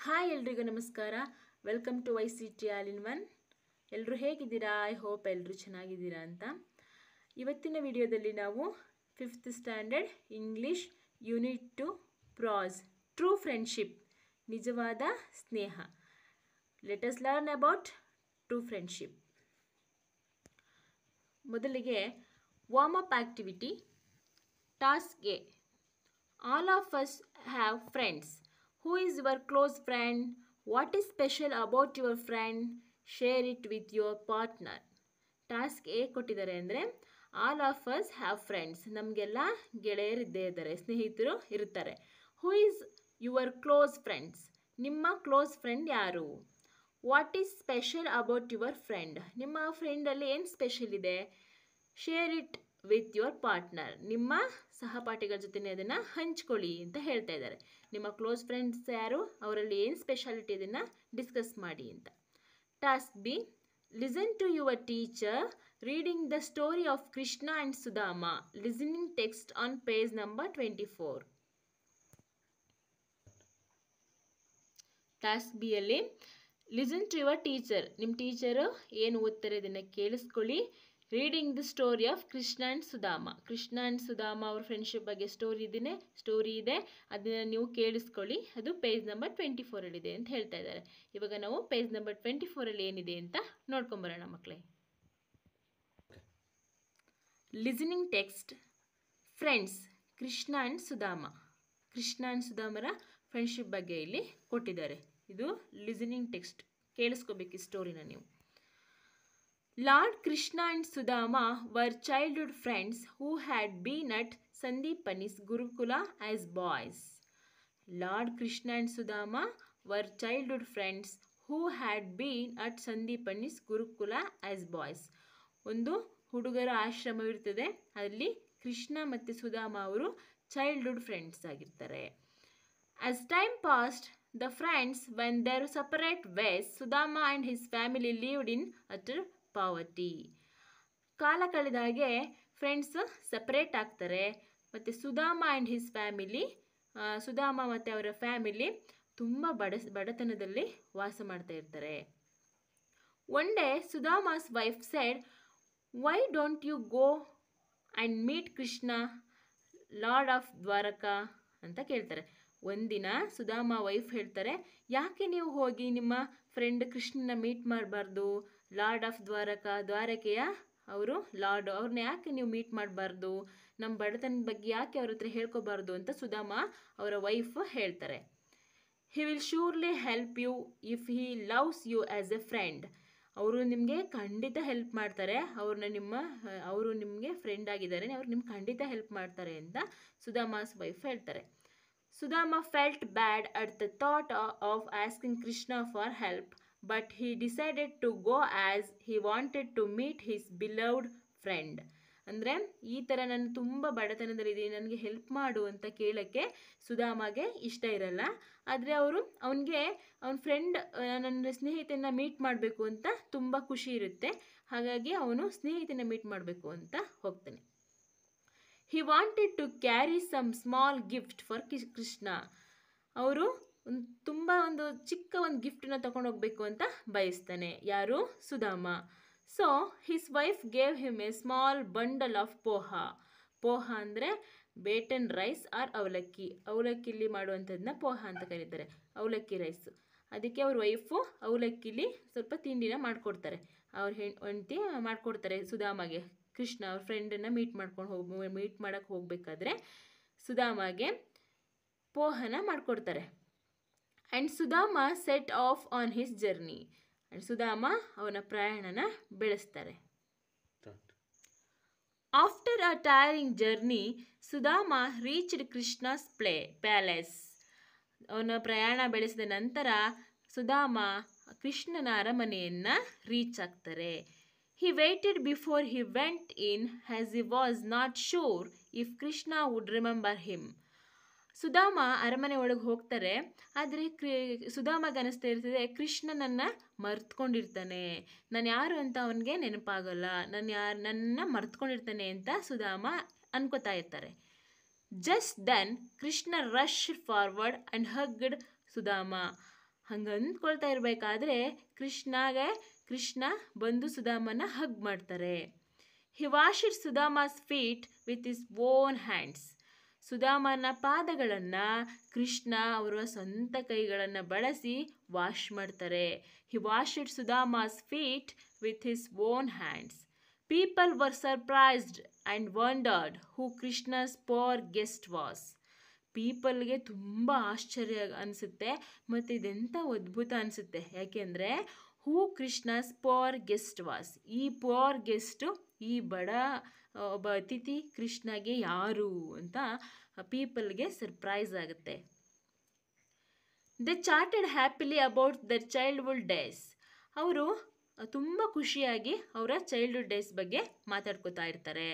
Hi ಎಲ್ರಿಗೂ ನಮಸ್ಕಾರ. Welcome to YCT all in one. ಎಲ್ಲರೂ ಹೇಗಿದ್ದೀರಾ? ಐ ಹೋಪ್ ಎಲ್ಲರೂ ಚೆನ್ನಾಗಿದ್ದೀರಾ ಅಂತ. ಇವತ್ತಿನ ವಿಡಿಯೋದಲ್ಲಿ ನಾವು 5th standard English unit 2 prose true friendship ನಿಜವಾದ ಸ್ನೇಹ. Let us learn about true friendship. ಮೊದಲಿಗೆ warm up activity. Task A. All of us have friends. Who is your close friend? What is special about your friend? Share it with your partner. Task A ಕೊಟ್ಟಿದ್ದಾರೆ ಅಂದರೆ all of us have friends. ನಮಗೆಲ್ಲ ಗೆಳೆಯರಿದ್ದೇ ಇದ್ದಾರೆ, ಸ್ನೇಹಿತರು ಇರುತ್ತಾರೆ. Who is your close friends? ನಿಮ್ಮ close friend ಯಾರು? What is special about your friend? ನಿಮ್ಮ ಫ್ರೆಂಡಲ್ಲಿ ಏನು ಸ್ಪೆಷಲ್ ಇದೆ? Share it with your partner. ನಿಮ್ಮ ಸಹಪಾಠಿಗಳ ಜೊತೆ ಅದನ್ನು ಹಂಚ್ಕೊಳ್ಳಿ ಅಂತ ಹೇಳ್ತಾ ಇದ್ದಾರೆ. ನಿಮ್ಮ ಕ್ಲೋಸ್ ಫ್ರೆಂಡ್ಸ್ ಯಾರು, ಅವರಲ್ಲಿ ಏನು ಸ್ಪೆಷಾಲಿಟಿ ಅದನ್ನು ಡಿಸ್ಕಸ್ ಮಾಡಿ ಅಂತ. Task B. Listen to your teacher reading the story of Krishna and Sudama. Listening text on page number 24. Task B ಅಲ್ಲಿ ಲಿಸನ್ ಟು ಯುವರ್ ಟೀಚರ್. ನಿಮ್ಮ ಟೀಚರು ಏನು ಓದ್ತಾರೆ ಇದನ್ನು ಕೇಳಿಸ್ಕೊಳ್ಳಿ. Reading the story of Krishna and Sudama. Krishna and Sudama ಅವ್ರ ಫ್ರೆಂಡ್ಶಿಪ್ ಬಗ್ಗೆ ಸ್ಟೋರಿ ಇದೆ, ಅದನ್ನು ನೀವು ಕೇಳಿಸ್ಕೊಳ್ಳಿ. ಅದು ಪೇಜ್ ನಂಬರ್ 24 ಇದೆ ಅಂತ ಹೇಳ್ತಾ ಇದ್ದಾರೆ. ಇವಾಗ ನಾವು ಪೇಜ್ ನಂಬರ್ 24 ಏನಿದೆ ಅಂತ ನೋಡ್ಕೊಂಬರೋಣ ಮಕ್ಕಳೇ. Listening text. Friends Krishna and Sudama. Krishna and ಸುಧಾಮರ ಫ್ರೆಂಡ್ಶಿಪ್ ಬಗ್ಗೆ ಇಲ್ಲಿ ಕೊಟ್ಟಿದ್ದಾರೆ. ಇದು ಲಿಸನಿಂಗ್ ಟೆಕ್ಸ್ಟ್, ಕೇಳಿಸ್ಕೋಬೇಕು ಈ ಸ್ಟೋರಿನ ನೀವು. Lord Krishna and Sudama were childhood friends who had been at Sandipani's Gurukula as boys. Lord Krishna and Sudama were childhood friends who had been at Sandipani's Gurukula as boys. ಒಂದು ಹುಡುಗರ ಆಶ್ರಮವಿರ್ತದೆ, ಅಲ್ಲಿ ಕೃಷ್ಣ ಮತ್ತು ಸುಧಾಮ ಅವರು childhood friends ಆಗಿರ್ತಾರೆ. As time passed, the friends went their separate ways. Sudama and his family lived in utter ಪಾವತಿ. ಕಾಲ ಕಳೆದ ಹಾಗೆ ಫ್ರೆಂಡ್ಸ್ ಸಪರೇಟ್ ಆಗ್ತಾರೆ ಮತ್ತು Sudama and his family, Sudama ಮತ್ತು ಅವರ ಫ್ಯಾಮಿಲಿ ತುಂಬ ಬಡತನದಲ್ಲಿ ವಾಸ ಮಾಡ್ತಾ ಇರ್ತಾರೆ. One day Sudama's wife said, why don't you go and meet Krishna lord of Dwarka ಅಂತ ಕೇಳ್ತಾರೆ. ಒಂದಿನ ಸುಧಾಮ ವೈಫ್ ಹೇಳ್ತಾರೆ, ಯಾಕೆ ನೀವು ಹೋಗಿ ನಿಮ್ಮ ಫ್ರೆಂಡ್ ಕೃಷ್ಣನ ಮೀಟ್ ಮಾಡಬಾರ್ದು? ಲಾರ್ಡ್ ಆಫ್ ದ್ವಾರಕೆಯ ಅವರು ಲಾರ್ಡ್, ಅವ್ರನ್ನ ಯಾಕೆ ನೀವು ಮೀಟ್ ಮಾಡಬಾರ್ದು? ನಮ್ಮ ಬಡತನದ ಬಗ್ಗೆ ಯಾಕೆ ಅವ್ರ ಹತ್ರ ಹೇಳ್ಕೊಬಾರ್ದು ಅಂತ ಸುಧಾಮ ಅವರ ವೈಫ್ ಹೇಳ್ತಾರೆ. He will surely help you if he loves you as a friend. ಅವರು ನಿಮಗೆ ಖಂಡಿತ ಹೆಲ್ಪ್ ಮಾಡ್ತಾರೆ. ಅವರು ನಿಮಗೆ ಫ್ರೆಂಡ್ ಆಗಿದ್ದಾರೆ, ಅವ್ರು ನಿಮ್ಗೆ ಖಂಡಿತ ಹೆಲ್ಪ್ ಮಾಡ್ತಾರೆ ಅಂತ ಸುಧಾಮಾಸ್ ವೈಫ್ ಹೇಳ್ತಾರೆ. Sudama felt bad at the thought of asking Krishna for help, but he decided to go as he wanted to meet his beloved friend. ಅಂದರೆ ಈ ಥರ ನಾನು ತುಂಬ ಬಡತನದಲ್ಲಿದ್ದೀನಿ, ನನಗೆ ಹೆಲ್ಪ್ ಮಾಡು ಅಂತ ಕೇಳೋಕ್ಕೆ ಸುಧಾಮಗೆ ಇಷ್ಟ ಇರಲ್ಲ. ಆದರೆ ಅವನ ಫ್ರೆಂಡ್, ನನ್ನ ಸ್ನೇಹಿತನ ಮೀಟ್ ಮಾಡಬೇಕು ಅಂತ ತುಂಬ ಖುಷಿ ಇರುತ್ತೆ. ಹಾಗಾಗಿ ಅವನು ಸ್ನೇಹಿತನ ಮೀಟ್ ಮಾಡಬೇಕು ಅಂತ ಹೋಗ್ತಾನೆ. He wanted to carry some small gift for Krishna. ಅವರು ಒಂದು ಚಿಕ್ಕ ಗಿಫ್ಟನ್ನ ತಗೊಂಡು ಹೋಗಬೇಕು ಅಂತ ಬಯಸ್ತಾನೆ. ಯಾರು? Sudama. So his wife gave him A small bundle of poha. Poha ಅಂದರೆ ಬೇಟನ್ ರೈಸ್ ಆರ್ ಅವಲಕ್ಕಿ. ಅವಲಕ್ಕಿಲಿ ಮಾಡುವಂಥದ್ದನ್ನ ಪೋಹಾ ಅಂತ ಕರೀತಾರೆ, ಅವಲಕ್ಕಿ ರೈಸು. ಅದಕ್ಕೆ ಅವ್ರ ವೈಫು ಅವಲಕ್ಕಿಲಿ ಸ್ವಲ್ಪ ತಿಂಡಿನ ಮಾಡಿಕೊಡ್ತಾರೆ. ಅವ್ರ ಹೆಂಡತಿ ಮಾಡಿಕೊಡ್ತಾರೆ ಸುಧಾಮಗೆ. ಕೃಷ್ಣ ಅವ್ರ ಫ್ರೆಂಡನ್ನು ಮೀಟ್ ಮಾಡೋಕ್ಕೆ ಹೋಗಬೇಕಾದ್ರೆ ಸುಧಾಮಗೆ ಪೋಹನ ಮಾಡಿಕೊಡ್ತಾರೆ. And Sudama set of on his journey. And Sudama ಅವನ ಪ್ರಯಾಣನ ಬೆಳೆಸ್ತಾರೆ. After a tiring journey Sudama reached Krishna's palace. ಅವನ ಪ್ರಯಾಣ ಬೆಳೆಸಿದ ನಂತರ ಸುಧಾಮ ಕೃಷ್ಣನ ಅರಮನೆಯನ್ನು ರೀಚ್ ಆಗ್ತಾರೆ. He waited before he went in as he was not sure if Krishna would remember him. Sudama ಅರಮನೆ ಒಳಗೆ ಹೋಗ್ತಾರೆ, ಆದರೆ ಸುಧಾಮಗೆ ಅನಿಸ್ತಾ ಇರ್ತದೆ ಕೃಷ್ಣನನ್ನು ಮರ್ತ್ಕೊಂಡಿರ್ತಾನೆ, ನಾನು ಯಾರು ಅಂತ ಅವನಿಗೆ ನೆನಪಾಗಲ್ಲ, ನನ್ನ ಮರ್ತ್ಕೊಂಡಿರ್ತಾನೆ ಅಂತ ಸುಧಾಮ ಅನ್ಕೋತಾ ಇರ್ತಾರೆ. Just then Krishna rush forward and hugged Sudama. ಹಂಗೆ ಅಂದ್ಕೊಳ್ತಾ ಇರಬೇಕಾದ್ರೆ ಕೃಷ್ಣ ಬಂದು ಸುಧಾಮನ ಹಗ್ ಮಾಡ್ತಾರೆ. He washed Sudama's feet with his own hands. ಸುಧಾಮನ ಪಾದಗಳನ್ನು ಕೃಷ್ಣ ಅವರ ಸ್ವಂತ ಕೈಗಳನ್ನು ಬಳಸಿ ವಾಶ್ ಮಾಡ್ತಾರೆ. He washed Sudama's feet with his own hands. People were surprised and wondered who Krishna's poor guest was. ಪೀಪಲ್ಗೆ ತುಂಬ ಆಶ್ಚರ್ಯ ಅನಿಸುತ್ತೆ ಮತ್ತು ಇದೆಂಥ ಅದ್ಭುತ ಅನಿಸುತ್ತೆ. ಯಾಕೆಂದರೆ who Krishna's poor guest was, ಈ ಪೋರ್ ಗೆಸ್ಟು, ಈ ಬಡ ಒಬ್ಬ ಅತಿಥಿ ಕೃಷ್ಣಗೆ ಯಾರು ಅಂತ ಪೀಪಲ್ಗೆ ಸರ್ಪ್ರೈಸ್ ಆಗುತ್ತೆ. They chatted happily about their childhood days. ಅವರು ತುಂಬ ಖುಷಿಯಾಗಿ ಅವರ ಚೈಲ್ಡ್ಹುಡ್ ಡೇಸ್ ಬಗ್ಗೆ ಮಾತಾಡ್ಕೋತಾ ಇರ್ತಾರೆ.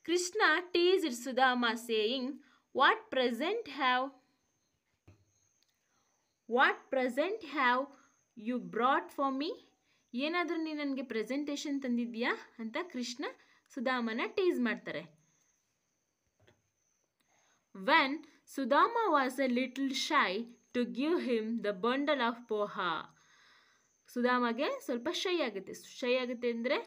Krishna teased Sudama saying, what present have you brought for me. ಏನಾದರೂ ನೀನು ನನಗೆ ಪ್ರೆಸೆಂಟೇಷನ್ ತಂದಿದ್ಯಾ ಅಂತ ಕೃಷ್ಣ ಸುಧಾಮನ ಟೀಸ್ ಮಾಡ್ತಾರೆ. When Sudama was a little shy to give him the bundle of poha. ಸುಧಾಮಗೆ ಸ್ವಲ್ಪ ಶೈ ಆಗುತ್ತೆ ಅಂದರೆ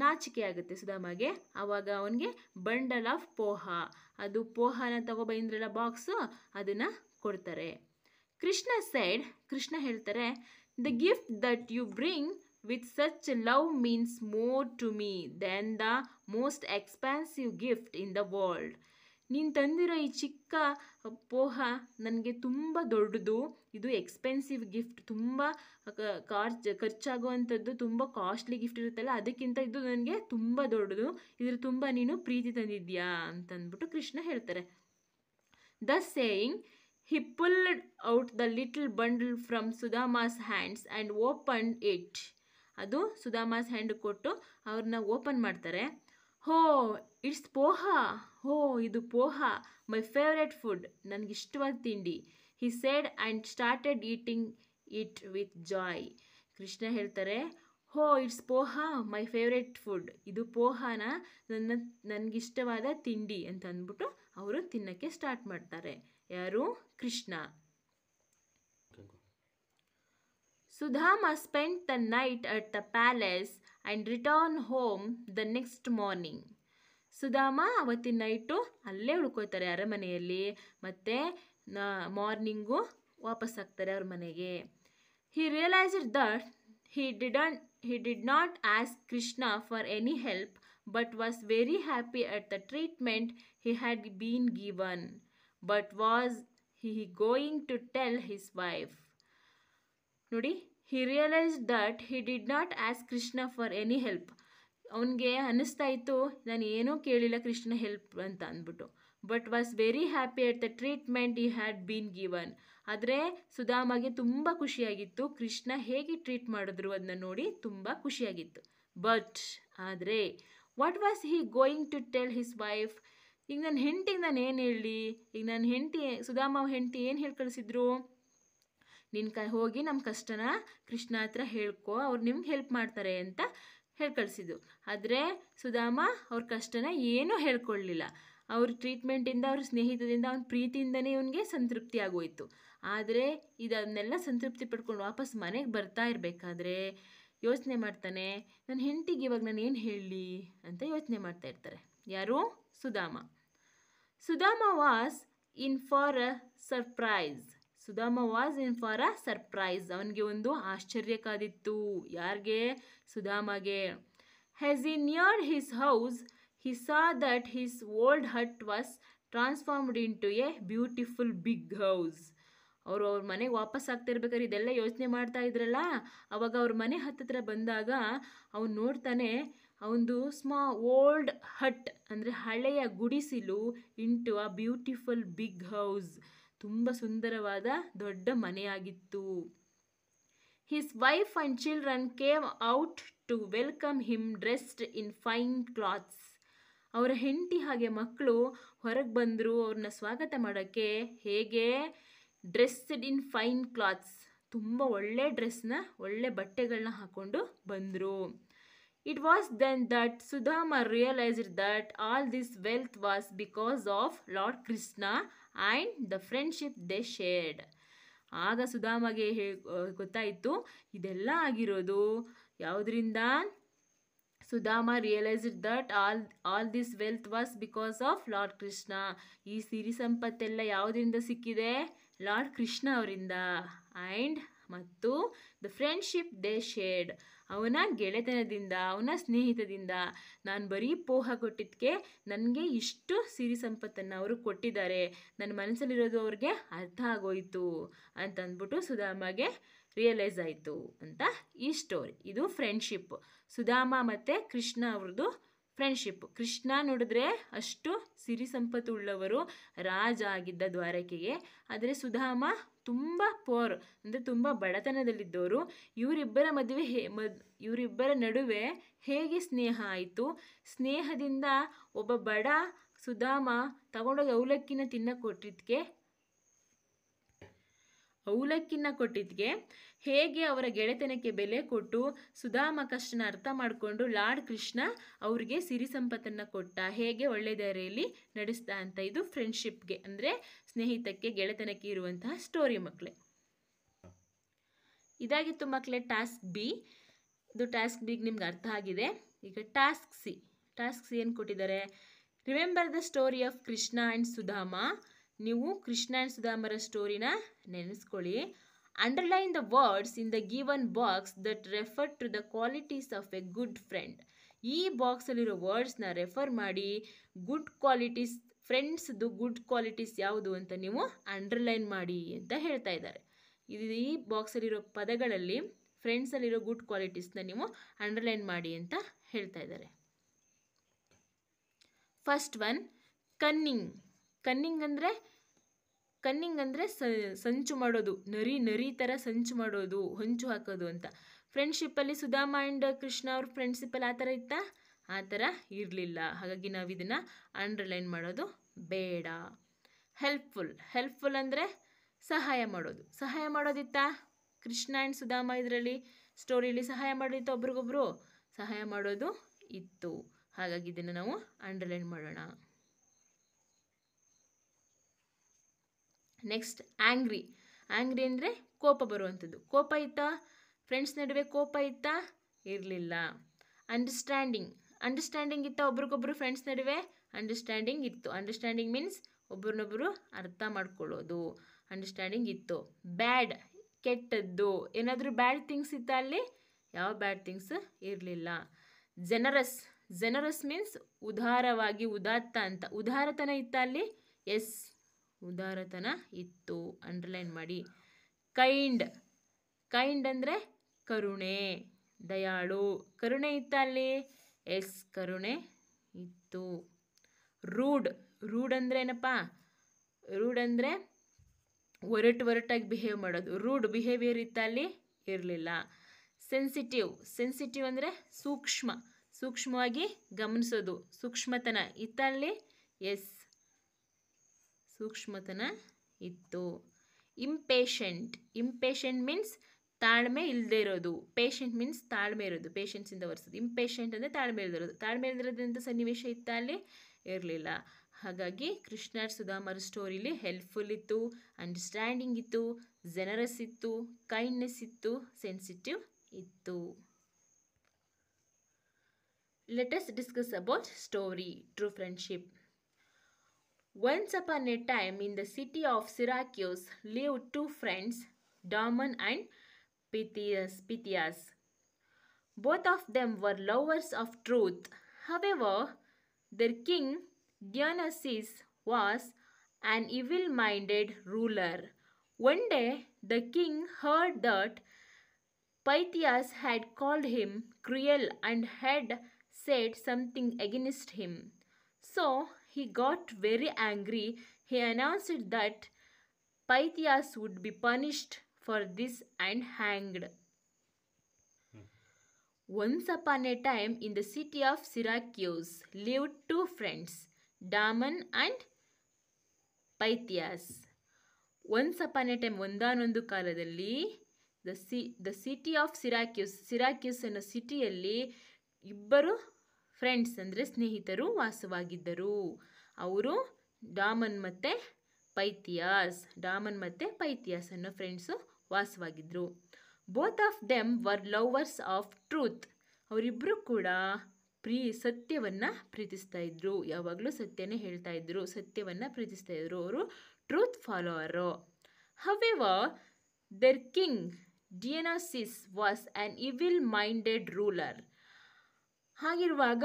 ನಾಚಿಕೆ ಆಗುತ್ತೆ ಸುಧಾಮಗೆ. ಆವಾಗ ಅವನಿಗೆ ಬಂಡಲ್ ಆಫ್ ಪೋಹಾ, ಅದು ಪೋಹಾನ ತಗೊಬಂದ್ರಲ್ಲ ಬಾಕ್ಸು, ಅದನ್ನು ಕೊಡ್ತಾರೆ. ಕೃಷ್ಣ ಹೇಳ್ತಾರೆ, the gift that you bring with such love means more to me than the most expensive gift in the world. ನೀನು ತಂದಿರೋ ಈ ಚಿಕ್ಕ ಪೋಹ ನನಗೆ ತುಂಬ ದೊಡ್ಡದು. ಇದು ಎಕ್ಸ್ಪೆನ್ಸಿವ್ ಗಿಫ್ಟ್, ತುಂಬ ಖರ್ಚಾಗುವಂಥದ್ದು, ತುಂಬ ಕಾಸ್ಟ್ಲಿ ಗಿಫ್ಟ್ ಇರುತ್ತಲ್ಲ, ಅದಕ್ಕಿಂತ ಇದು ನನಗೆ ತುಂಬ ದೊಡ್ಡದು. ಇದ್ರ ತುಂಬ ನೀನು ಪ್ರೀತಿ ತಂದಿದ್ಯಾ ಅಂತಂದ್ಬಿಟ್ಟು ಕೃಷ್ಣ ಹೇಳ್ತಾರೆ. Thus saying, he pulled out the little bundle from Sudama's hands and opened it. ಅದು ಸುಧಾಮಾಸ್ ಹ್ಯಾಂಡ್ ಕೊಟ್ಟು ಅವ್ರನ್ನ ಓಪನ್ ಮಾಡ್ತಾರೆ. ಹೋ ಇಟ್ಸ್ ಪೋಹಾ, ಹೋ ಇದು ಪೋಹಾ, ಮೈ ಫೇವ್ರೆಟ್ ಫುಡ್, ನನಗಿಷ್ಟವಾದ ತಿಂಡಿ. ಹಿ seed and started eating it with Joy. Krishna ಹೇಳ್ತಾರೆ, ಹೋ it's poha my favourite food, ಇದು ಪೋಹಾನ ನನಗಿಷ್ಟವಾದ ತಿಂಡಿ ಅಂತ ಅಂದ್ಬಿಟ್ಟು ಅವರು ತಿನ್ನೋಕ್ಕೆ ಸ್ಟಾರ್ಟ್ ಮಾಡ್ತಾರೆ. ಯಾರು? Krishna. Sudama spent the night at the palace and returned home the next morning. Sudama ಅವತ್ತಿನ ನೈಟು ಅಲ್ಲೇ ಉಳ್ಕೋತಾರೆ ಅರಮನೆಯಲ್ಲಿ, ಮತ್ತು ಮಾರ್ನಿಂಗು ವಾಪಸ್ ಆಗ್ತಾರೆ ಅವ್ರ ಮನೆಗೆ. He realized that he did not ask Krishna for any help, but was very happy at the treatment he had been given. But was he going to tell his wife? ನೋಡಿ, he realized that he did not ask Krishna for any help. ಅವನಿಗೆ ಅನ್ನಿಸ್ತಾ ಇತ್ತು, ನಾನು ಏನೂ ಕೇಳಿಲ್ಲ Krishna help ಅಂತ ಅಂದ್ಬಿಟ್ಟು. But was very happy at the treatment he had been given. ಆದರೆ ಸುಧಾಮಗೆ ತುಂಬ ಖುಷಿಯಾಗಿತ್ತು, ಕೃಷ್ಣ ಹೇಗೆ ಟ್ರೀಟ್ ಮಾಡಿದ್ರು ಅದನ್ನ ನೋಡಿ ತುಂಬ ಖುಷಿಯಾಗಿತ್ತು. ಬಟ್ ಆದರೆ what was he going to tell his wife. ಈಗ ನನ್ನ ಹೆಂಡತಿಗೆ ನಾನು ಏನು ಹೇಳಲಿ? ಈಗ ನನ್ನ ಹೆಂಡತಿ, ಸುಧಾಮ ಹೆಂಡತಿ ಏನು ಹೇಳಿ ಕಳಿಸಿದ್ರು? ನಿನ್ನ ಹೋಗಿ ನಮ್ಮ ಕಷ್ಟನ ಕೃಷ್ಣ ಹತ್ರ ಹೇಳ್ಕೊ, ಅವ್ರು ನಿಮ್ಗೆ ಹೆಲ್ಪ್ ಮಾಡ್ತಾರೆ ಅಂತ ಹೇಳಿ ಕಳಿಸಿದ್ದು. ಆದರೆ ಸುಧಾಮ ಅವ್ರ ಕಷ್ಟನ ಏನೂ ಹೇಳ್ಕೊಳ್ಳಿಲ್ಲ. ಅವ್ರ ಟ್ರೀಟ್ಮೆಂಟಿಂದ, ಅವ್ರ ಸ್ನೇಹಿತದಿಂದ, ಅವ್ನ ಪ್ರೀತಿಯಿಂದನೇ ಇವನಿಗೆ ಸಂತೃಪ್ತಿ ಆಗೋಯ್ತು. ಆದರೆ ಇದನ್ನೆಲ್ಲ ಸಂತೃಪ್ತಿ ಪಡ್ಕೊಂಡು ವಾಪಸ್ ಮನೆಗೆ ಬರ್ತಾ ಇರಬೇಕಾದ್ರೆ ಯೋಚನೆ ಮಾಡ್ತಾನೆ, ನನ್ನ ಹೆಂಡತಿಗೆ ಇವಾಗ ನಾನು ಏನು ಹೇಳಲಿ ಅಂತ ಯೋಚನೆ ಮಾಡ್ತಾ ಇರ್ತಾರೆ. ಯಾರು? Sudama. Sudama was in for a surprise. ಅವನಿಗೆ ಒಂದು ಆಶ್ಚರ್ಯ ಕಾದಿತ್ತು. ಯಾರಿಗೆ? ಸುಧಾಮಗೆ. As he neared his house, he saw that his old hut was transformed into a beautiful big house. ಅವ್ರ ಮನೆಗೆ ವಾಪಸ್ ಆಗ್ತಿರ್ಬೇಕಾದ್ರೆ ಇದೆಲ್ಲ ಯೋಚನೆ ಮಾಡ್ತಾ ಇದ್ರಲ್ಲ, ಅವಾಗ ಅವ್ರ ಮನೆ ಹತ್ತಿರ ಬಂದಾಗ ಅವನು ನೋಡ್ತಾನೆ, ಅವನದು ಓಲ್ಡ್ ಹಟ್ ಅಂದರೆ ಹಳೆಯ ಗುಡಿಸಿಲು into a beautiful big house, ತುಂಬ ಸುಂದರವಾದ ದೊಡ್ಡ ಮನೆಯಾಗಿತ್ತು. His wife and children came out to welcome him dressed in fine clothes. ಅವರ ಹೆಂಡತಿ ಹಾಗೆ ಮಕ್ಕಳು ಹೊರಗೆ ಬಂದರು ಅವ್ರನ್ನ ಸ್ವಾಗತ ಮಾಡೋಕ್ಕೆ. ಹೇಗೆ? ಡ್ರೆಸ್ಡ್ ಇನ್ ಫೈನ್ ಕ್ಲಾತ್ಸ್, ತುಂಬ ಒಳ್ಳೆ ಡ್ರೆಸ್ನ, ಒಳ್ಳೆ ಬಟ್ಟೆಗಳನ್ನ ಹಾಕ್ಕೊಂಡು ಬಂದರು. It was then that Sudama realized that all this wealth was because of Lord Krishna and the friendship they shared. ಆಗ ಸುಧಾಮಗೆ ಗೊತ್ತಾಯಿತು ಇದೆಲ್ಲ ಆಗಿರೋದು ಯಾವುದರಿಂದ. Sudama realised that all this wealth was because of lord Krishna. ಈ ಸಿರಿ ಸಂಪತ್ತೆಲ್ಲ ಯಾವುದರಿಂದ ಸಿಕ್ಕಿದೆ? ಲಾರ್ಡ್ ಕೃಷ್ಣ ಅವರಿಂದ. ಆ್ಯಂಡ್ ಮತ್ತು ದ ಫ್ರೆಂಡ್ಶಿಪ್ ದೇ ಶೇರ್ಡ್, ಅವನ ಗೆಳೆತನದಿಂದ, ಅವನ ಸ್ನೇಹಿತದಿಂದ. ನಾನು ಬರೀ ಪೋಹ ಕೊಟ್ಟಿದ್ದಕ್ಕೆ ನನಗೆ ಇಷ್ಟು ಸಿರಿ ಸಂಪತ್ತನ್ನು ಅವರು ಕೊಟ್ಟಿದ್ದಾರೆ, ನನ್ನ ಮನಸ್ಸಲ್ಲಿರೋದು ಅವ್ರಿಗೆ ಅರ್ಥ ಆಗೋಯ್ತು ಅಂತಂದ್ಬಿಟ್ಟು ಸುಧಾಮಗೆ ರಿಯಲೈಸ್ ಆಯಿತು ಅಂತ ಈ ಸ್ಟೋರಿ. ಇದು ಫ್ರೆಂಡ್ಶಿಪ್, ಸುಧಾಮ ಮತ್ತು ಕೃಷ್ಣ ಅವ್ರದ್ದು ಫ್ರೆಂಡ್ಶಿಪ್. ಕೃಷ್ಣ ನೋಡಿದ್ರೆ ಅಷ್ಟು ಸಿರಿ ಸಂಪತ್ತು ಉಳ್ಳವರು, ರಾಜ ಆಗಿದ್ದ ದ್ವಾರಕೆಗೆ. ಆದರೆ ಸುಧಾಮ ತುಂಬ ಪೋರ್, ಅಂದರೆ ತುಂಬ ಬಡತನದಲ್ಲಿದ್ದವರು. ಇವರಿಬ್ಬರ ನಡುವೆ ಹೇಗೆ ಸ್ನೇಹ ಆಯಿತು? ಸ್ನೇಹದಿಂದ ಒಬ್ಬ ಬಡ ಸುಧಾಮ ತಗೊಂಡೋಗಿ ಅವಲಕ್ಕಿನ ಕೊಟ್ಟಿದ್ಗೆ ಹೇಗೆ ಅವರ ಗೆಳೆತನಕ್ಕೆ ಬೆಲೆ ಕೊಟ್ಟು ಸುಧಾಮ ಕಷ್ಟನ ಅರ್ಥ ಮಾಡಿಕೊಂಡು ಲಾರ್ಡ್ ಕೃಷ್ಣ ಅವ್ರಿಗೆ ಸಿರಿ ಸಂಪತ್ತನ್ನು ಕೊಟ್ಟ, ಹೇಗೆ ಒಳ್ಳೆ ದಾರಿಯಲ್ಲಿ ನಡೆಸ್ತಾ ಅಂತ. ಇದು ಫ್ರೆಂಡ್ಶಿಪ್ಗೆ ಅಂದರೆ ಸ್ನೇಹಿತಕ್ಕೆ ಗೆಳೆತನಕ್ಕೆ ಇರುವಂತಹ ಸ್ಟೋರಿ ಮಕ್ಕಳೇ. ಇದಾಗಿತ್ತು ಮಕ್ಕಳೇ ಟಾಸ್ಕ್ ಬಿ. ಇದು ಟಾಸ್ಕ್ ಬಿಗೆ ನಿಮ್ಗೆ ಅರ್ಥ ಆಗಿದೆ. ಈಗ ಟಾಸ್ಕ್ ಸಿ ಏನು ಕೊಟ್ಟಿದ್ದಾರೆ? Remember the story of Krishna and Sudama. ನೀವು ಕೃಷ್ಣ ಆ್ಯಂಡ್ ಸುಧಾಮರ ಸ್ಟೋರಿನ ನೆನೆಸ್ಕೊಳ್ಳಿ. Underline the words in the given box that refer to the qualities of a good friend. ಈ ಬಾಕ್ಸಲ್ಲಿರೋ ವರ್ಡ್ಸ್ನ ರೆಫರ್ ಮಾಡಿ ಗುಡ್ ಕ್ವಾಲಿಟೀಸ್, ಫ್ರೆಂಡ್ಸ್ದು ಗುಡ್ ಕ್ವಾಲಿಟೀಸ್ ಯಾವುದು ಅಂತ ನೀವು ಅಂಡರ್ಲೈನ್ ಮಾಡಿ ಅಂತ ಹೇಳ್ತಾ ಇದ್ದಾರೆ. ಈ ಬಾಕ್ಸಲ್ಲಿರೋ ಪದಗಳಲ್ಲಿ ಫ್ರೆಂಡ್ಸಲ್ಲಿರೋ ಗುಡ್ ಕ್ವಾಲಿಟೀಸ್ನ ನೀವು ಅಂಡರ್ಲೈನ್ ಮಾಡಿ ಅಂತ ಹೇಳ್ತಾ ಇದ್ದಾರೆ. ಫಸ್ಟ್ ಒನ್, ಕನ್ನಿಂಗ್ ಅಂದರೆ ಸಂಚು ಮಾಡೋದು, ನರಿ ಥರ ಸಂಚು ಮಾಡೋದು, ಹೊಂಚು ಹಾಕೋದು ಅಂತ. ಫ್ರೆಂಡ್ಶಿಪ್ಪಲ್ಲಿ ಸುಧಾಮ ಆ್ಯಂಡ್ ಕೃಷ್ಣ ಅವ್ರ ಫ್ರೆಂಡ್ಶಿಪ್ಪಲ್ಲಿ ಆ ಥರ ಇತ್ತಾ? ಆ ಥರ ಇರಲಿಲ್ಲ. ಹಾಗಾಗಿ ನಾವು ಇದನ್ನು ಅಂಡರ್ಲೈನ್ ಮಾಡೋದು ಬೇಡ. ಹೆಲ್ಪ್ಫುಲ್ ಅಂದರೆ ಸಹಾಯ ಮಾಡೋದಿತ್ತಾ? ಕೃಷ್ಣ ಆ್ಯಂಡ್ ಸುಧಾಮ ಇದರಲ್ಲಿ ಸ್ಟೋರಿಯಲ್ಲಿ ಸಹಾಯ ಮಾಡೋದಿತ್ತು, ಒಬ್ರಿಗೊಬ್ರು ಸಹಾಯ ಮಾಡೋದು ಇತ್ತು. ಹಾಗಾಗಿ ಇದನ್ನು ನಾವು ಅಂಡರ್ಲೈನ್ ಮಾಡೋಣ. ನೆಕ್ಸ್ಟ್ ಆ್ಯಂಗ್ರಿ ಅಂದರೆ ಕೋಪ ಬರುವಂಥದ್ದು. ಕೋಪ ಇತ್ತಾ? ಫ್ರೆಂಡ್ಸ್ ನಡುವೆ ಕೋಪ ಇತ್ತಾ? ಇರಲಿಲ್ಲ. ಅಂಡರ್ಸ್ಟ್ಯಾಂಡಿಂಗ್ ಇತ್ತಾ? ಒಬ್ರಿಗೊಬ್ರು ಫ್ರೆಂಡ್ಸ್ ನಡುವೆ ಅಂಡರ್ಸ್ಟ್ಯಾಂಡಿಂಗ್ ಇತ್ತು. ಅಂಡರ್ಸ್ಟ್ಯಾಂಡಿಂಗ್ ಮೀನ್ಸ್ ಒಬ್ರನ್ನೊಬ್ಬರು ಅರ್ಥ ಮಾಡ್ಕೊಳ್ಳೋದು, ಅಂಡರ್ಸ್ಟ್ಯಾಂಡಿಂಗ್ ಇತ್ತು. ಬ್ಯಾಡ್, ಕೆಟ್ಟದ್ದು, ಏನಾದರೂ ಬ್ಯಾಡ್ ಥಿಂಗ್ಸ್ ಇತ್ತಾ ಅಲ್ಲಿ? ಯಾವ ಬ್ಯಾಡ್ ಥಿಂಗ್ಸ್ ಇರಲಿಲ್ಲ. ಜನರಸ್ ಮೀನ್ಸ್ ಉದಾರವಾಗಿ, ಉದಾತ್ತ ಅಂತ. ಉದಾರತನ ಇತ್ತ ಅಲ್ಲಿ? ಎಸ್, ಉದಾರತನ ಇತ್ತು. ಅಂಡರ್ಲೈನ್ ಮಾಡಿ. ಕೈಂಡ್ ಅಂದರೆ ಕರುಣೆ, ದಯಾಳು. ಕರುಣೆ ಇತ್ತ ಅಲ್ಲಿ? ಎಸ್, ಕರುಣೆ ಇತ್ತು. ರೂಡ್ ಅಂದರೆ ಏನಪ್ಪ? ರೂಡ್ ಅಂದರೆ ಒರಟಾಗಿ ಬಿಹೇವ್ ಮಾಡೋದು. ರೂಡ್ ಬಿಹೇವಿಯರ್ ಇತ್ತ ಅಲ್ಲಿ? ಇರಲಿಲ್ಲ. ಸೆನ್ಸಿಟಿವ್ ಅಂದರೆ ಸೂಕ್ಷ್ಮವಾಗಿ ಗಮನಿಸೋದು, ಸೂಕ್ಷ್ಮತನ ಇತ್ತ ಅಲ್ಲಿ? ಎಸ್, ಸೂಕ್ಷ್ಮತನ ಇತ್ತು. ಇಂಪೇಷಂಟ್ ಮೀನ್ಸ್ ತಾಳ್ಮೆ ಇಲ್ಲದೆ ಇರೋದು. ಪೇಷಂಟ್ ಮೀನ್ಸ್ ತಾಳ್ಮೆ ಇರೋದು, ಪೇಷನ್ಸಿಂದ ವರ್ಸೋದು. ಇಂಪೇಷಂಟ್ ಅಂದರೆ ತಾಳ್ಮೆ ಇಲ್ದಿರೋದು. ತಾಳ್ಮೆ ಇಲ್ದಿರೋದಂಥ ಸನ್ನಿವೇಶ ಇತ್ತ ಅಲ್ಲಿ? ಇರಲಿಲ್ಲ. ಹಾಗಾಗಿ ಕೃಷ್ಣ ಸುಧಾಮರ ಸ್ಟೋರಿಲಿ ಹೆಲ್ಪ್ಫುಲ್ ಇತ್ತು, ಅಂಡರ್ಸ್ಟ್ಯಾಂಡಿಂಗ್ ಇತ್ತು, ಜನರಸ್ ಇತ್ತು, ಕೈಂಡ್ನೆಸ್ ಇತ್ತು, ಸೆನ್ಸಿಟಿವ್ ಇತ್ತು. Let us discuss about story, true friendship. Once upon a time in the city of Syracuse lived two friends, Damon and Pythias. Both of them were lovers of truth. However, their king Dionysus was an evil-minded ruler. One day, the king heard that Pythias had called him cruel and had said something against him. So he got very angry. He announced that Pythias would be punished for this and hanged. Once upon a time in the city of Syracuse lived two friends, Damon and Pythias. Once upon a time, ಒಂದಾನೊಂದು ಕಾಲದಲ್ಲಿ the city of Syracuse ಅನ್ನೋ ಸಿಟಿಯಲ್ಲಿ ಇಬ್ಬರು friends ಅಂದರೆ ಸ್ನೇಹಿತರು ವಾಸವಾಗಿದ್ದರು. ಅವರು ಡಾಮನ್ ಮತ್ತು ಪೈಥಿಯಾಸ್. ಡಾಮನ್ ಮತ್ತು ಪೈಥಿಯಾಸ್ ಅನ್ನೋ ಫ್ರೆಂಡ್ಸು ವಾಸವಾಗಿದ್ದರು. Both of them were lovers of truth. ಅವರಿಬ್ಬರು ಕೂಡ ಸತ್ಯವನ್ನು ಪ್ರೀತಿಸ್ತಾ ಇದ್ರು. ಯಾವಾಗಲೂ ಸತ್ಯನೇ ಹೇಳ್ತಾ ಇದ್ರು, ಸತ್ಯವನ್ನು ಪ್ರೀತಿಸ್ತಾ ಇದ್ರು. ಅವರು truth follower. However their king Dionysus was an evil-minded ruler. ಹಾಗಿರುವಾಗ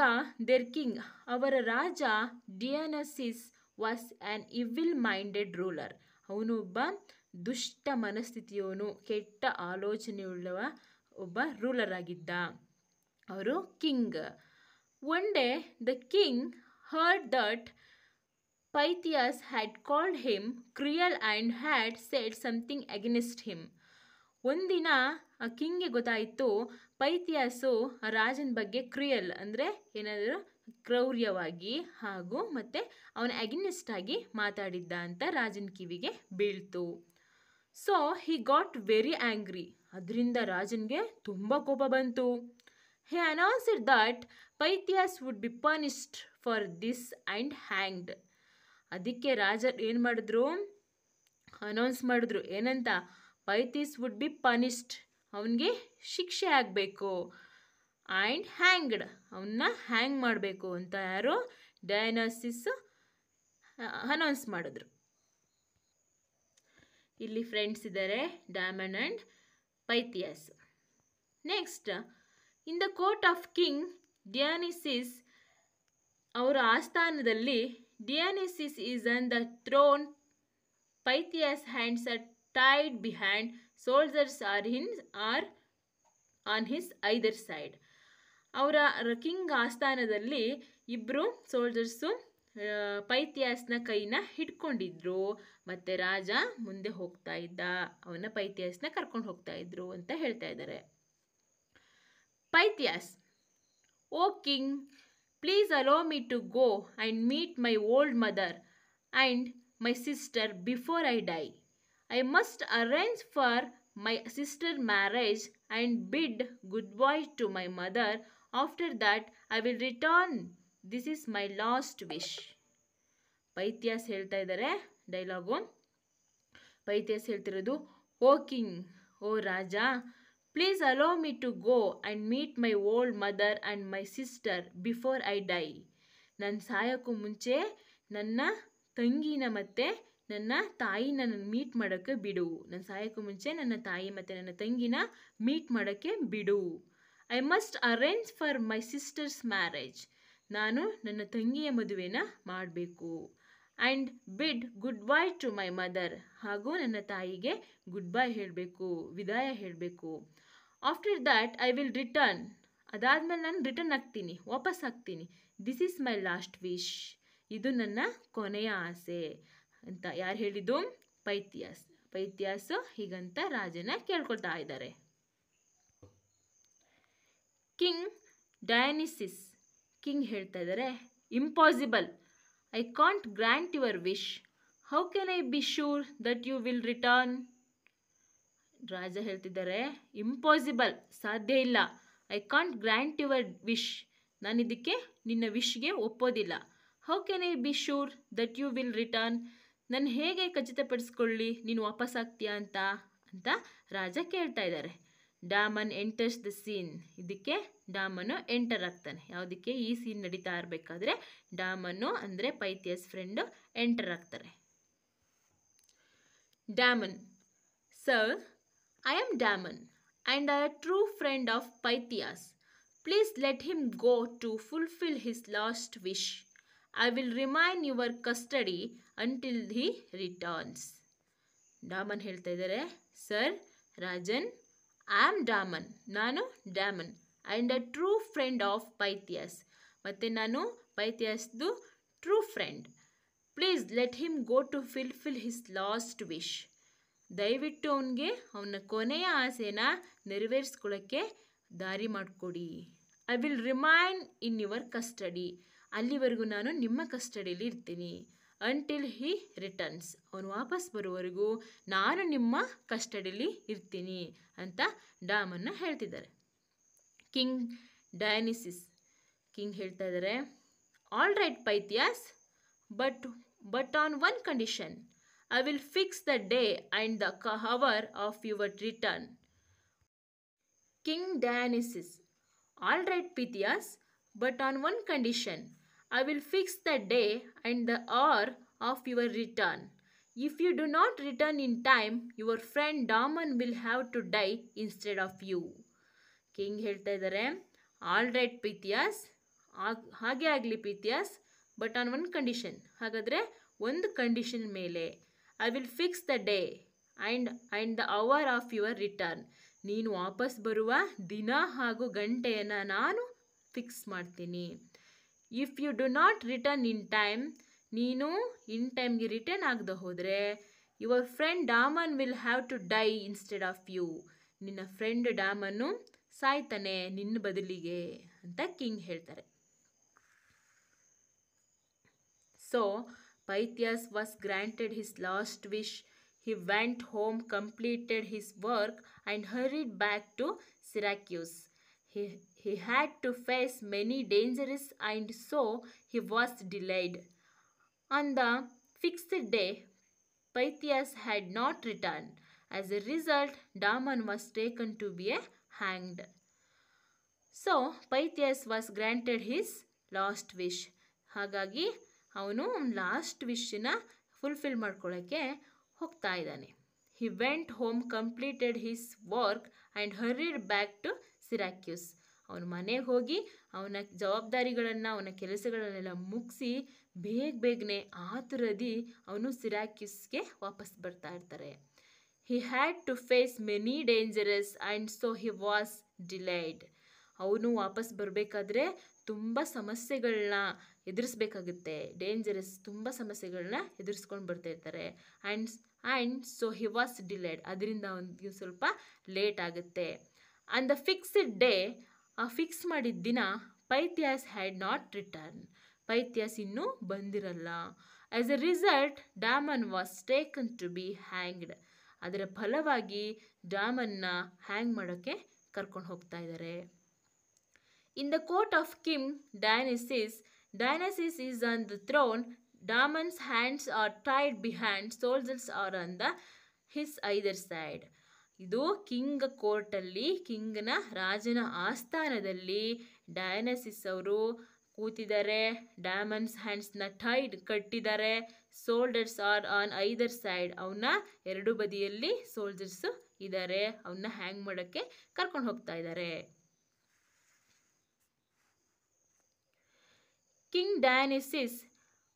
their king, ಅವರ ರಾಜ Dionysus was an evil-minded ruler. ಅವನು ಒಬ್ಬ ದುಷ್ಟ ಮನಸ್ಥಿತಿಯವನು, ಕೆಟ್ಟ ಆಲೋಚನೆಯುಳ್ಳವ ಒಬ್ಬ ರೂಲರ್ ಆಗಿದ್ದ. ಅವರು king. One day the king heard that Pythias had called him cruel and had said something against him. ಒಂದಿನ ಆ ಕಿಂಗ್ಗೆ ಗೊತ್ತಾಯಿತು ಪೈಥಿಯಾಸು ಆ ರಾಜನ ಬಗ್ಗೆ ಕ್ರಿಯಲ್ ಅಂದರೆ ಏನಾದರೂ ಕ್ರೌರ್ಯವಾಗಿ ಹಾಗೂ ಮತ್ತು ಅವನ ಅಗೇನಿಸ್ಟ್ ಆಗಿ ಮಾತಾಡಿದ್ದ ಅಂತ ರಾಜನ ಕಿವಿಗೆ ಬೀಳ್ತು. So he got very angry. ಅದರಿಂದ ರಾಜನಿಗೆ ತುಂಬ ಕೋಪ ಬಂತು. He announced that Pythias would be punished for this and hanged. ಅದಕ್ಕೆ ರಾಜ ಏನು ಮಾಡಿದ್ರು, ಅನೌನ್ಸ್ ಮಾಡಿದ್ರು ಏನಂತ, ಪೈಥಿಯಸ್ ವುಡ್ ಬಿ ಪನಿಷ್ಡ್, ಅವನಿಗೆ ಶಿಕ್ಷೆ ಆಗಬೇಕು, ಆ್ಯಂಡ್ ಹ್ಯಾಂಗ್ಡ್, ಅವನ್ನ ಹ್ಯಾಂಗ್ ಮಾಡಬೇಕು ಅಂತ ಯಾರು, ಡಯಾನಸಿಸ್ ಅನೌನ್ಸ್ ಮಾಡಿದ್ರು. ಇಲ್ಲಿ ಫ್ರೆಂಡ್ಸ್ ಇದ್ದಾರೆ Damon and Pythias. Next, in the court of king Dionysius, ಅವರ ಆಸ್ಥಾನದಲ್ಲಿ Dionysus is on the throne. Pythias' hands are tied behind. Soldiers are on his either side. ಅವರ ಕಿಂಗ್ ಆಸ್ಥಾನದಲ್ಲಿ ಇಬ್ಬರು ಸೋಲ್ಜರ್ಸು ಪೈಥಿಯಾಸ್ನ ಕೈನ ಹಿಡ್ಕೊಂಡಿದ್ರು ಮತ್ತು ರಾಜ ಮುಂದೆ ಹೋಗ್ತಾ ಇದ್ದ, ಅವನ ಪೈಥಿಯಾಸ್ನ ಕರ್ಕೊಂಡು ಹೋಗ್ತಾ ಇದ್ರು ಅಂತ ಹೇಳ್ತಾ ಇದ್ದಾರೆ. Pythias, O king, please allow me to go and meet my old mother and my sister before I die. I must arrange for my sister's marriage and bid goodbye to my mother. After that, I will return. This is my last wish. Pythias ಹೇಳ್ತಾ ಇದ್ದಾರೆ dialogue. Pythias ಹೇಳ್ತಿರೋದು, O king, O ರಾಜ, please allow me to go and meet my old mother and my sister before I die. ನನ್ನ ಸಾಯೋಕ್ಕೂ ಮುಂಚೆ ನನ್ನ ತಂಗಿನ ಮತ್ತು ನನ್ನ ತಾಯಿನ ನನ್ನ ಮೀಟ್ ಮಾಡೋಕ್ಕೆ ಬಿಡು. ನನ್ನ ಸಾಯೋಕ್ಕೂ ಮುಂಚೆ ನನ್ನ ತಾಯಿ ಮತ್ತು ನನ್ನ ತಂಗಿನ ಮೀಟ್ ಮಾಡೋಕ್ಕೆ ಬಿಡು. I must arrange for my sister's marriage. ನಾನು ನನ್ನ ತಂಗಿಯ ಮದುವೆನ ಮಾಡಬೇಕು. And bid goodbye to my mother. ಹಾಗೂ ನನ್ನ ತಾಯಿಗೆ ಗುಡ್ ಬೈ ಹೇಳಬೇಕು, ವಿದಾಯ ಹೇಳಬೇಕು. After that I will return. ಅದಾದಮೇಲೆ ನಾನು ರಿಟರ್ನ್ ಆಗ್ತೀನಿ, ವಾಪಸ್ ಆಗ್ತೀನಿ. This is my last wish. ಇದು ನನ್ನ ಕೊನೆಯ ಆಸೆ ಅಂತ ಯಾರು ಹೇಳಿದ್ದು? ಪೈಥಿಯಾಸ್. ಪೈಥಿಯಾಸ್ ಹೀಗಂತ ರಾಜನ ಕೇಳ್ಕೊಳ್ತಾ ಇದ್ದಾರೆ. ಕಿಂಗ್ ಡಯಾನಿಸಿಸ್, ಕಿಂಗ್ ಹೇಳ್ತಾ ಇದ್ದಾರೆ, impossible, I can't grant your wish. How can I be sure that you will return? ರಾಜ ಹೇಳ್ತಿದ್ದಾರೆ, ಇಂಪಾಸಿಬಲ್, ಸಾಧ್ಯ ಇಲ್ಲ. I can't grant your wish, ನಾನು ಇದಕ್ಕೆ ನಿನ್ನ ವಿಶ್ಗೆ ಒಪ್ಪೋದಿಲ್ಲ. How can I be sure that you will return? ನಾನು ಹೇಗೆ ಖಚಿತಪಡಿಸ್ಕೊಳ್ಳಿ ನೀನು ವಾಪಸ್ ಆಗ್ತೀಯಾ ಅಂತ ರಾಜ ಕೇಳ್ತಾ ಇದ್ದಾರೆ. Damon enters the scene. ಇದಕ್ಕೆ ಡಾಮನು ಎಂಟರ್ ಆಗ್ತಾನೆ. ಯಾವುದಕ್ಕೆ? ಈ ಸೀನ್ ನಡೀತಾ ಇರಬೇಕಾದ್ರೆ ಡಾಮನು ಅಂದರೆ ಪೈಥಿಯಸ್ ಫ್ರೆಂಡು ಎಂಟರ್ ಆಗ್ತಾರೆ. Daman, sir, I am Damon, and I am a true friend of Pythias. Please let him go to fulfill his last wish. I will remain your custody until he returns. Damon ಹೇಳ್ತಾ ಇದ್ದಾರೆ, sir, ರಾಜನ್, I am Damon, ನಾನು Damon, and a true friend of Pythias, ಮತ್ತು ನಾನು ಪೈಥಿಯಾಸ್ದು true friend. Please let him go to fulfil his last wish. ದಯವಿಟ್ಟು ಅವನಿಗೆ ಅವನ ಕೊನೆಯ ಆಸೆನ ನೆರವೇರಿಸ್ಕೊಳ್ಳೋಕ್ಕೆ ದಾರಿ ಮಾಡಿಕೊಡಿ. I will remain in your custody. ಅಲ್ಲಿವರೆಗೂ ನಾನು ನಿಮ್ಮ ಕಸ್ಟಡಿಯಲ್ಲಿ ಇರ್ತೀನಿ. Until he returns. ಅವನು ವಾಪಸ್ ಬರೋವರೆಗೂ ನಾನು ನಿಮ್ಮ ಕಸ್ಟಡಿಯಲ್ಲಿ ಇರ್ತೀನಿ ಅಂತ ಡಾಮನ್ನ ಹೇಳ್ತಿದ್ದಾರೆ. ಕಿಂಗ್ ಡಯಾನಿಸಿಸ್, ಕಿಂಗ್ ಹೇಳ್ತಾ ಇದ್ದಾರೆ, all right Pythias, but on one condition. I will fix the day and the hour of your return. King Dionysus, all right, Pythias, but on one condition. I will fix the day and the hour of your return. If you do not return in time, your friend Daman will have to die instead of you. King ಹೇಳ್ತಾ ಇದ್ದಾರೆ, all right Pythias, ಹಾಗೆ ಆಗಲಿ Pythias, but on one condition. ಹಾಗಾದರೆ ಒಂದು condition ಮೇಲೆ. I will fix the day and the hour of your return. ನೀನು ವಾಪಸ್ ಬರುವ ದಿನ ಹಾಗೂ ಗಂಟೆಯನ್ನು ನಾನು ಫಿಕ್ಸ್ ಮಾಡ್ತೀನಿ. If you do not return in time, ನೀನು ಇನ್ ಟೈಮ್ಗೆ ರಿಟರ್ನ್ ಆಗದೆ ಹೋದರೆ, your friend Damon will have to die instead of you. ನಿನ್ನ ಫ್ರೆಂಡ್ ಡಾಮನ್ನು ಸಾಯ್ತಾನೆ ನಿನ್ನ ಬದಲಿಗೆ ಅಂತ ಕಿಂಗ್ ಹೇಳ್ತಾರೆ. So Pythias was granted his last wish. He went home, completed his work, and hurried back to Syracuse. He had to face many dangers, and so he was delayed. On the fixed day, Pythias had not returned. As a result, Daman was taken to be hanged. So, Pythias was granted his last wish. ಹಾಗಾಗಿ ಅವನು last ವಿಶ್ನ fulfil ಮಾಡ್ಕೊಳ್ಳೋಕ್ಕೆ ಹೋಗ್ತಾ ಇದ್ದಾನೆ. He went home, completed his work and hurried back to Syracuse. ಅವನು ಮನೆಗೆ ಹೋಗಿ ಅವನ ಜವಾಬ್ದಾರಿಗಳನ್ನು, ಅವನ ಕೆಲಸಗಳನ್ನೆಲ್ಲ ಮುಗಿಸಿ ಬೇಗನೆ ಆತುರದಿ ಅವನು ಸಿರಾಕ್ಯೂಸ್ಗೆ ವಾಪಸ್ ಬರ್ತಾ ಇರ್ತಾರೆ. He had to face many dangerous and so he was delayed. ಅವನು ವಾಪಸ್ ಬರಬೇಕಾದ್ರೆ ತುಂಬ ಸಮಸ್ಯೆಗಳನ್ನ ಎದುರಿಸ್ಬೇಕಾಗುತ್ತೆ. ಡೇಂಜರಸ್, ತುಂಬ ಸಮಸ್ಯೆಗಳನ್ನ ಎದುರಿಸ್ಕೊಂಡು ಬರ್ತಾ ಇರ್ತಾರೆ. And so he was delayed, ಅದರಿಂದ ಅವನಿಗೆ ಸ್ವಲ್ಪ ಲೇಟ್ ಆಗುತ್ತೆ. ಆನ್ ದ ಫಿಕ್ಸ್ಡ್ ಡೇ, ಆ ಫಿಕ್ಸ್ ಮಾಡಿದ ದಿನ, Pythias had not return, Pythias ಇನ್ನೂ ಬಂದಿರಲ್ಲ. As a result, Damon was taken to be hanged. ಅದರ ಫಲವಾಗಿ ಡಾಮನ್ನ ಹ್ಯಾಂಗ್ ಮಾಡೋಕ್ಕೆ ಕರ್ಕೊಂಡು ಹೋಗ್ತಾ ಇದ್ದಾರೆ. In the court of King Dionysus, Dionysus is on the throne. Damon's hands are tied behind, soldiers are on his either side. ಇದು king ಕೋರ್ಟಲ್ಲಿ, ಕಿಂಗ್ನ ರಾಜನ ಆಸ್ಥಾನದಲ್ಲಿ ಡಯಾನಸಿಸ್ ಅವರು ಕೂತಿದ್ದಾರೆ. ಡಾಮನ್ಸ್ ಹ್ಯಾಂಡ್ಸ್ನ ಟೈಡ್ ಕಟ್ಟಿದ್ದಾರೆ. ಸೋಲ್ಡರ್ಸ್ ಆರ್ ಆನ್ ಐದರ್ ಸೈಡ್, ಅವನ್ನ ಎರಡು ಬದಿಯಲ್ಲಿ ಸೋಲ್ಜರ್ಸು ಇದ್ದಾರೆ. ಅವನ್ನ ಹ್ಯಾಂಗ್ ಮಾಡೋಕ್ಕೆ ಕರ್ಕೊಂಡು ಹೋಗ್ತಾ ಇದ್ದಾರೆ. King Dionysus,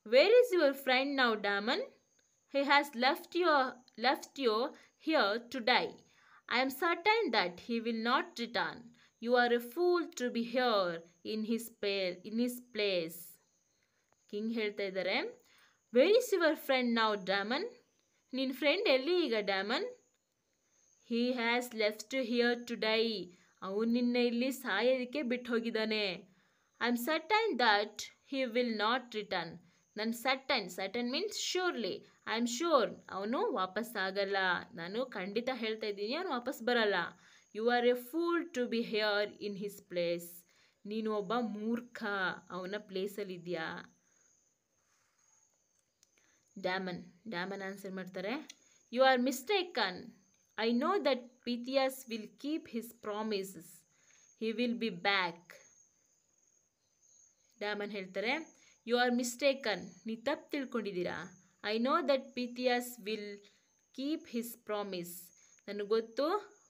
where is your friend now, Damon? He has left you here to die. I am certain that he will not return. You are a fool to be here in his place. King ಹೇಳ್ತಾ ಇದ್ದಾರೆ, where is your friend now, Damon? ನಿನ್ನ friend ಎಲ್ಲಿ ಈಗ, Damon? He has left you here to die. ಅವನು ನಿನ್ನ ಇಲ್ಲಿ ಸಾಯೋದಕ್ಕೆ ಬಿಟ್ಟು ಹೋಗಿದ್ದಾನೆ. I am certain that he will not return. ನಾನು certain means surely. I am sure ಅವನು ವಾಪಸ್ ಆಗಲ್ಲ. ನಾನು ಖಂಡಿತ ಹೇಳ್ತಾ ಇದ್ದೀನಿ, ಅವನು ವಾಪಸ್ ಬರಲ್ಲ. You are a fool to be here in his place. ನೀನು ಒಬ್ಬ ಮೂರ್ಖ, ಅವನ ಪ್ಲೇಸಲ್ಲಿ ಇದೆಯಾ. ಡಾಮನ್ ಆನ್ಸರ್ ಮಾಡ್ತಾರೆ, You are mistaken. I know that Pythias will keep his promises. He will be back. Damon ಹೇಳ್ತಾರೆ, ಯು ಆರ್ ಮಿಸ್ಟೇಕನ್, ನೀ ತಪ್ಪು ತಿಳ್ಕೊಂಡಿದ್ದೀರಾ. I know that Pythias will keep his promise. ನನಗೆ ಗೊತ್ತು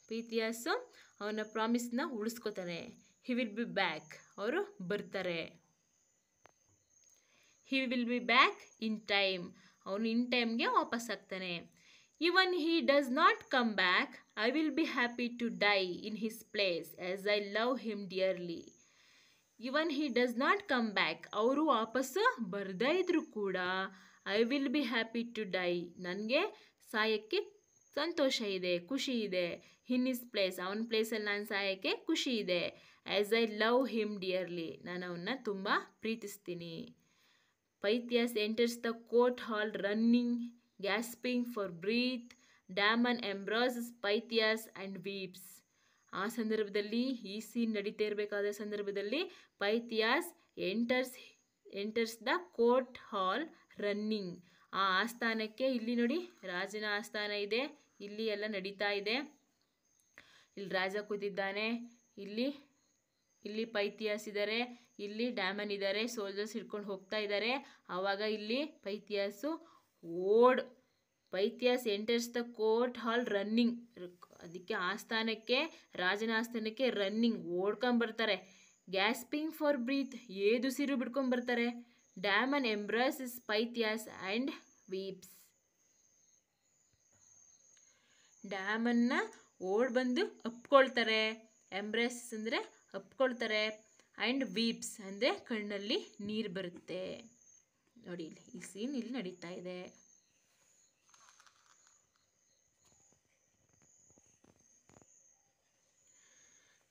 ಪಿಥಿಯಾಸು ಅವನ ಪ್ರಾಮಿಸ್ನ ಉಳಿಸ್ಕೋತಾನೆ. ಹಿ ವಿಲ್ ಬಿ ಬ್ಯಾಕ್, ಅವರು ಬರ್ತಾರೆ. He will be back in time, ಅವನು ಇನ್ ಟೈಮ್ಗೆ ವಾಪಸ್ ಆಗ್ತಾನೆ. Even he does not come back, I will be happy to die in his place as I love him dearly. Even he does not come back, ಅವರು ವಾಪಸ್ಸು ಬರದೇ ಇದ್ರೂ ಕೂಡ I will be happy to die, ನನಗೆ ಸಾಯಕ್ಕೆ ಸಂತೋಷ ಇದೆ, ಖುಷಿ ಇದೆ. ಇನ್ ಹಿಸ್ ಪ್ಲೇಸ್, ಅವನ ಪ್ಲೇಸಲ್ಲಿ ನಾನು ಸಾಯಕ್ಕೆ ಖುಷಿ ಇದೆ. As I love him dearly, ನಾನು ಅವನ್ನ ತುಂಬ ಪ್ರೀತಿಸ್ತೀನಿ. Pythias enters the court hall running, gasping for breath. Damon embraces Pythias and weeps. ಆ ಸಂದರ್ಭದಲ್ಲಿ, ಈ ಸೀನ್ ನಡೀತಾ ಇರಬೇಕಾದ ಸಂದರ್ಭದಲ್ಲಿ Pythias enters the court hall running, ಆ ಆಸ್ಥಾನಕ್ಕೆ ಇಲ್ಲಿ ನೋಡಿ ರಾಜನ ಆಸ್ಥಾನ ಇದೆ, ಇಲ್ಲಿ ಎಲ್ಲ ನಡೀತಾ ಇದೆ. ಇಲ್ಲಿ ರಾಜ ಕೂತಿದ್ದಾನೆ, ಇಲ್ಲಿ ಪೈಥಿಯಾಸ್ ಇದ್ದಾರೆ, ಇಲ್ಲಿ ಡ್ಯಾಮನ್ ಇದ್ದಾರೆ, ಸೋಲ್ಜರ್ಸ್ ಹಿಡ್ಕೊಂಡು ಹೋಗ್ತಾ ಇದ್ದಾರೆ. ಆವಾಗ ಇಲ್ಲಿ Pythias enters the court hall running. ಅದಕ್ಕೆ ಆಸ್ಥಾನಕ್ಕೆ, ರಾಜನ ಆಸ್ಥಾನಕ್ಕೆ ರನ್ನಿಂಗ್ ಓಡ್ಕೊಂಬರ್ತಾರೆ. ಗ್ಯಾಸ್ಪಿಂಗ್ ಫಾರ್ ಬ್ರೀತ್, ಏದುಸಿರು ಬಿಡ್ಕೊಂಬರ್ತಾರೆ. Damon embraces Pythias and weeps. ಡ್ಯಾಮನ್ನ ಓಡ್ ಬಂದು ಅಪ್ಕೊಳ್ತಾರೆ. ಎಂಬ್ರಾಸ್ ಅಂದರೆ ಅಪ್ಕೊಳ್ತಾರೆ. ಆ್ಯಂಡ್ ವೀಪ್ಸ್ ಅಂದರೆ ಕಣ್ಣಲ್ಲಿ ನೀರು ಬರುತ್ತೆ. ನೋಡಿ ಇಲ್ಲಿ ಈ ಸೀನ್ ಇಲ್ಲಿ ನಡೀತಾ ಇದೆ.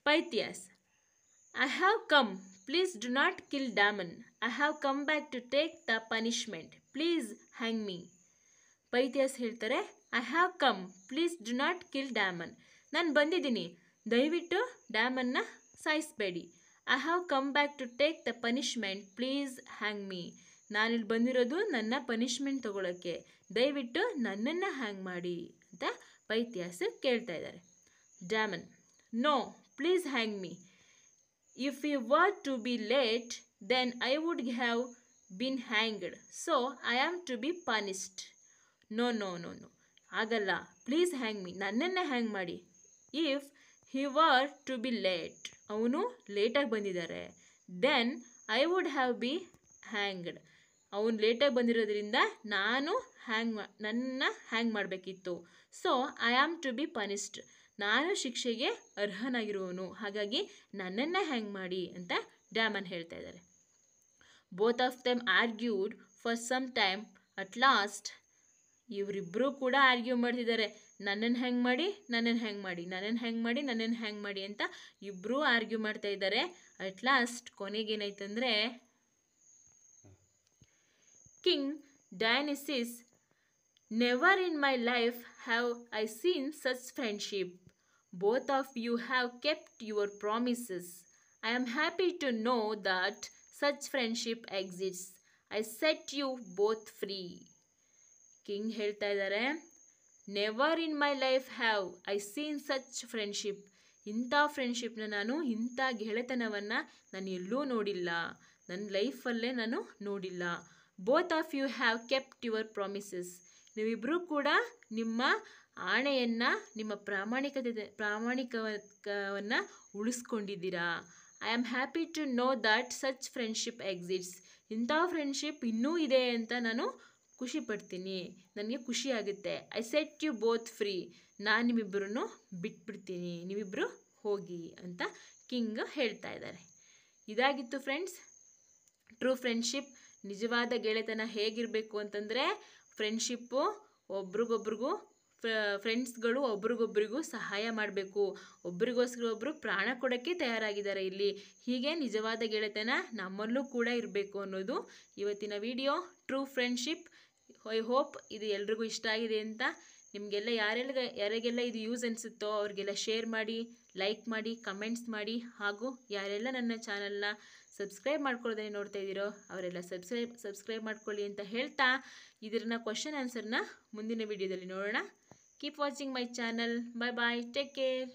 Pythias, I have come. Please do not kill Damon. I have come back to take the punishment. Please hang me. Pythias ಹೇಳ್ತಾರೆ, I have come. Please do not kill Damon. ನಾನು ಬಂದಿದ್ದೀನಿ, ದಯವಿಟ್ಟು ಡ್ಯಾಮನ್ನ ಸಾಯಿಸಬೇಡಿ. I have come back to take the punishment. Please hang me. ನಾನಿಲ್ಲಿ ಬಂದಿರೋದು ನನ್ನ punishment ತಗೊಳ್ಳೋಕ್ಕೆ, ದಯವಿಟ್ಟು ನನ್ನನ್ನು ಹ್ಯಾಂಗ್ ಮಾಡಿ ಅಂತ ಪೈಥಿಯಾಸ್ ಕೇಳ್ತಾ ಇದ್ದಾರೆ. Daman, no, please hang me. If you were to be late, then I would have been hanged. So I am to be punished. No. ಆಗಲ್ಲ, ಪ್ಲೀಸ್ ಹ್ಯಾಂಗ್ ಮೀ, ನನ್ನನ್ನೇ ಹ್ಯಾಂಗ್ ಮಾಡಿ. If he were to be late, ಅವನು ಲೇಟಾಗಿ ಬಂದಿದ್ದಾರೆ. Then I would have be hanged, ಅವನು ಲೇಟಾಗಿ ಬಂದಿರೋದ್ರಿಂದ ನಾನು ನನ್ನ ಹ್ಯಾಂಗ್ ಮಾಡಬೇಕಿತ್ತು. So I am to be punished, ನಾನು ಶಿಕ್ಷೆಗೆ ಅರ್ಹನಾಗಿರುವವನು, ಹಾಗಾಗಿ ನನ್ನನ್ನೇ ಹ್ಯಾಂಗ್ ಮಾಡಿ ಅಂತ ಡ್ಯಾಮನ್ ಹೇಳ್ತಾ ಇದ್ದಾರೆ. Both of them argued for some time. At last ಇವರಿಬ್ಬರೂ ಕೂಡ ಆರ್ಗ್ಯೂ ಮಾಡ್ತಿದ್ದಾರೆ, ನನ್ನನ್ನು ಹ್ಯಾಂಗ್ ಮಾಡಿ, ನನ್ನನ್ನು ಹ್ಯಾಂಗ್ ಮಾಡಿ, ನನ್ನನ್ನು ಹ್ಯಾಂಗ್ ಮಾಡಿ, ನನ್ನನ್ನು ಹ್ಯಾಂಗ್ ಮಾಡಿ ಅಂತ ಇಬ್ಬರೂ ಆರ್ಗ್ಯೂ ಮಾಡ್ತಾ ಇದ್ದಾರೆ. ಅಟ್ ಲಾಸ್ಟ್ ಕೊನೆಗೇನಾಯ್ತಂದರೆ, king Dionysius, never in my life have I seen such friendship. Both of you have kept your promises. I am happy to know that such friendship exists. I set you both free. King ಹೇಳ್ತಾ ಇದ್ದಾರೆ, never in my life have I seen such friendship. ಇಂಥ ಫ್ರೆಂಡ್ಶಿಪ್ನ ನಾನು, ಇಂಥ ಗೆಳೆತನವನ್ನು ನಾನು ಎಲ್ಲೂ ನೋಡಿಲ್ಲ, ನನ್ನ ಲೈಫಲ್ಲೇ ನಾನು ನೋಡಿಲ್ಲ. Both of you have kept your promises. ನೀವಿಬ್ಬರೂ ಕೂಡ ನಿಮ್ಮ ಆಣೆಯನ್ನು, ನಿಮ್ಮ ಪ್ರಾಮಾಣಿಕವನ್ನು ಉಳಿಸ್ಕೊಂಡಿದ್ದೀರಾ. I am happy to know that such friendship exists. ಇಂಥ ಫ್ರೆಂಡ್ಶಿಪ್ ಇನ್ನೂ ಇದೆ ಅಂತ ನಾನು ಖುಷಿ ಪಡ್ತೀನಿ, ನನಗೆ ಖುಷಿ ಆಗುತ್ತೆ. I set you both free, ನಾನು ನಿಮ್ಮಿಬ್ಬರನ್ನು ಬಿಟ್ಬಿಡ್ತೀನಿ, ನೀವಿಬ್ಬರು ಹೋಗಿ ಅಂತ ಕಿಂಗ್ ಹೇಳ್ತಾ ಇದ್ದಾರೆ. ಇದಾಗಿತ್ತು ಫ್ರೆಂಡ್ಸ್ ಟ್ರೂ ಫ್ರೆಂಡ್ಶಿಪ್. ನಿಜವಾದ ಗೆಳೆತನ ಹೇಗಿರಬೇಕು ಅಂತಂದರೆ, ಫ್ರೆಂಡ್ಶಿಪ್ಪು ಒಬ್ರಿಗೊಬ್ರಿಗೂ, ಫ್ರೆಂಡ್ಸ್ಗಳು ಒಬ್ರಿಗೊಬ್ರಿಗೂ ಸಹಾಯ ಮಾಡಬೇಕು, ಒಬ್ರಿಗೋಸ್ಕರ ಒಬ್ಬರು ಪ್ರಾಣ ಕೊಡೋಕ್ಕೆ ತಯಾರಾಗಿದ್ದಾರೆ ಇಲ್ಲಿ. ಹೀಗೆ ನಿಜವಾದ ಗೆಳೆತನ ನಮ್ಮಲ್ಲೂ ಕೂಡ ಇರಬೇಕು ಅನ್ನೋದು ಇವತ್ತಿನ video true friendship. I hope ಇದು ಎಲ್ರಿಗೂ ಇಷ್ಟ ಆಗಿದೆ ಅಂತ. ನಿಮಗೆಲ್ಲ ಯಾರಿಗೆಲ್ಲ ಇದು ಯೂಸ್ ಅನಿಸುತ್ತೋ ಅವ್ರಿಗೆಲ್ಲ ಶೇರ್ ಮಾಡಿ, ಲೈಕ್ ಮಾಡಿ, ಕಮೆಂಟ್ಸ್ ಮಾಡಿ, ಹಾಗೂ ಯಾರೆಲ್ಲ ನನ್ನ ಚಾನಲ್ನ ಸಬ್ಸ್ಕ್ರೈಬ್ ಮಾಡ್ಕೊಳ್ಳೋದೇ ನೋಡ್ತಾ ಇದ್ದೀರೋ ಅವರೆಲ್ಲ ಸಬ್ಸ್ಕ್ರೈಬ್ ಮಾಡ್ಕೊಳ್ಳಿ ಅಂತ ಹೇಳ್ತಾ, ಇದನ್ನ ಕ್ವಶನ್ ಆನ್ಸರ್ನ ಮುಂದಿನ ವಿಡಿಯೋದಲ್ಲಿ ನೋಡೋಣ. Keep watching my channel. Bye bye, take care.